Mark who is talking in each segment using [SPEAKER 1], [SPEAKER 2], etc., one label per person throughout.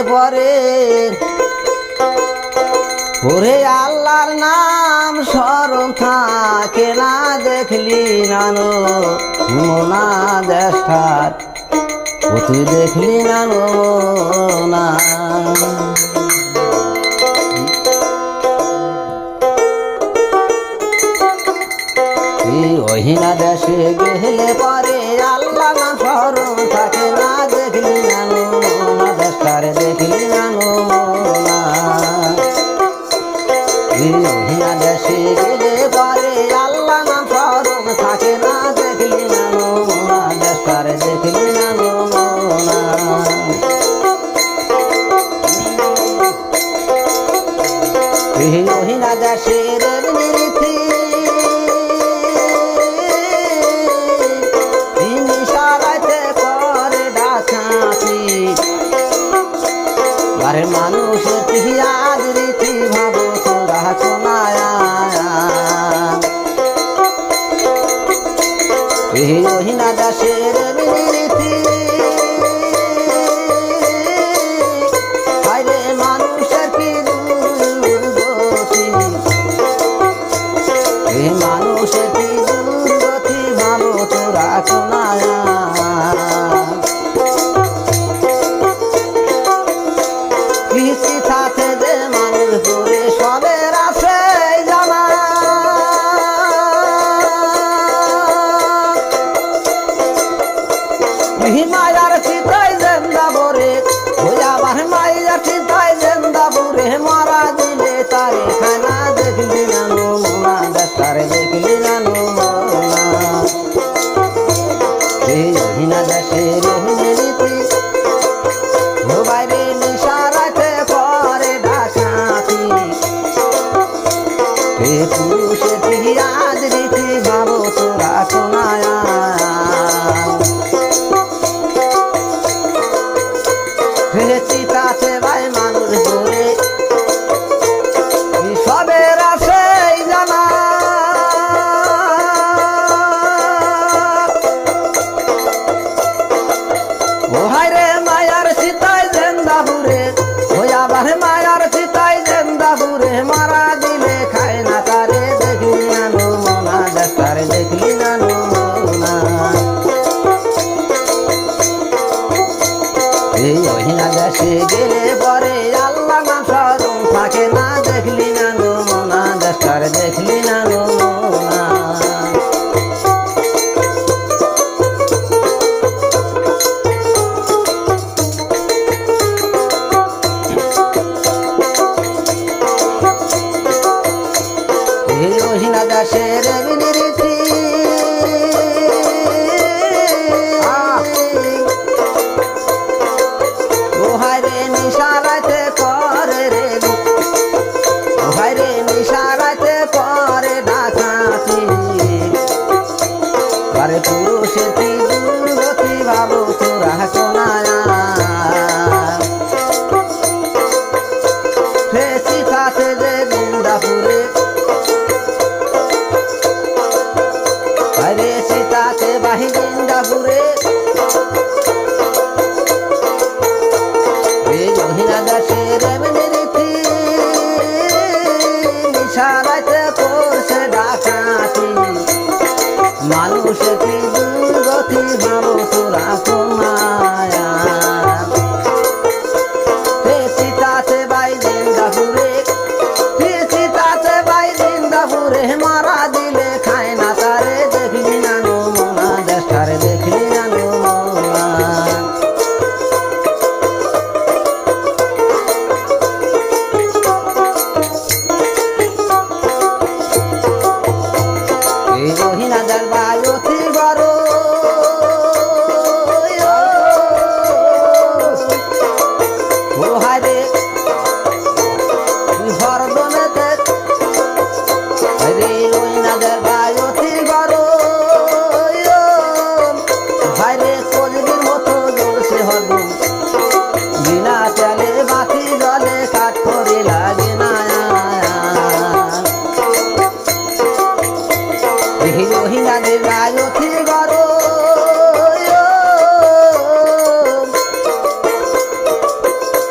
[SPEAKER 1] পরে ওরে আল্লাহর নাম স্মরণ থাকে না দেখলি নানো মোনা দেশটার ও তুই দেখলি নানো না ওহিনা দেশে গেলে পরে আল্লাহ নাম স্মরণ থাকে না দেখলি নানো মোনা দেশটার দেখলি নানো না ওহিনা দেশে গেলে পরে আল্লাহ নাম স্মরণ থাকে না দেখলি নানো মোনা দেশটার দেখলি নানো না ওহিনা দেশের রীতি আরে মানুষের পিয়াজ রীতি ভাবো তোরা শোনায়া এই ওহিনা দাসের রীতি আরে মানুষের কি দুর্গতি এই মানুষের কি দুর্গতি ভাবো তোরা শোনায়া থাকে যে মানুষ দূরে সবের আছে জানা মায়ার চিতাই জেন্দা বরে ওই আবার মায়ার চিতাই জেন্দা বরে মারা দিলে তারে খানা দেখলি নানো মোনা দেশটারে দেখলি নানো মোনা এই ওহিনা দেশের রীতি ও বাইরে নিশারাতে পরে ডাকাতি এ পুরুষের পিয়াজ রীতি ভাবো তোরা শোনায়া চিতাতে ভাই মানুষ ধরে সবের আছে জানা ও হায়রে মায়ার চিতাই জেন্দাপুরে ওই আবার মায়ার চিতাই জেন্দাপুরে মারা দিলে খায় না তারে দেখলি নানো মোনা দেশটারে দেখলি নানো মোনা এই ওহিনা দেশে গেলে পরে আল্লাহ নাম স্মরণ থাকে না দেখলি নানো মোনা দেশটারে দেখলি নানো মোনা ওহিনা দাসের রীতি ও হায়রে নিশারাতে করে রে ও হায়রে নিশারাতে করে ডাকাতি আরে পুরুষের কি দুর্গতি ভাবো তোরা শোনায়া চিতাতে যে জিন্দাপুরে আরে চিতাতে বাহি জিন্দাপুরে এই ওহিনা দাসের রীতি নিশারাতে করছে ডাকাতি মানুষের কি দুর্গতি ভাবো তোরা শোনায়া চিতাতে বাই জিন্দাপুরে চিতাতে বাই জিন্দাপুরে মারা দিলে খায় না তারে দেখলি নানো মোনা দেশটারে দেখলি নানো মোনা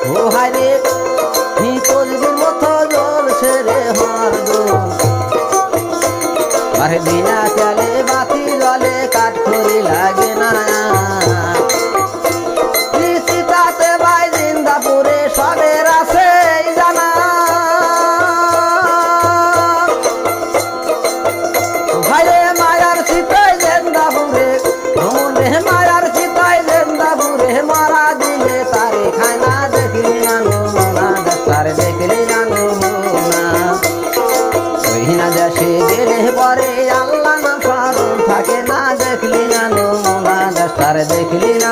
[SPEAKER 1] ও হায় রে তসবির মতো জ্বলছে রে হরদম আরে বিনা চালে বাতি জলে কাঠ খড়ি লাগে না সীতাতে ভাই জিন্দাপুরে সবের আছে জানা ভাইরে মায়ার সীতায় জিন্দাপুরে মনে মায়ার সীতায় জিন্দাপুরে মারা দিলে তারে খায় না দেখলি না নমুনা ডাক্তার দেখলি না নমুনা ওই না দেশে গেলে পরে আল্লাহ না ফারুন থাকে না দেখলি না নমুনা ডাক্তার দেখলি না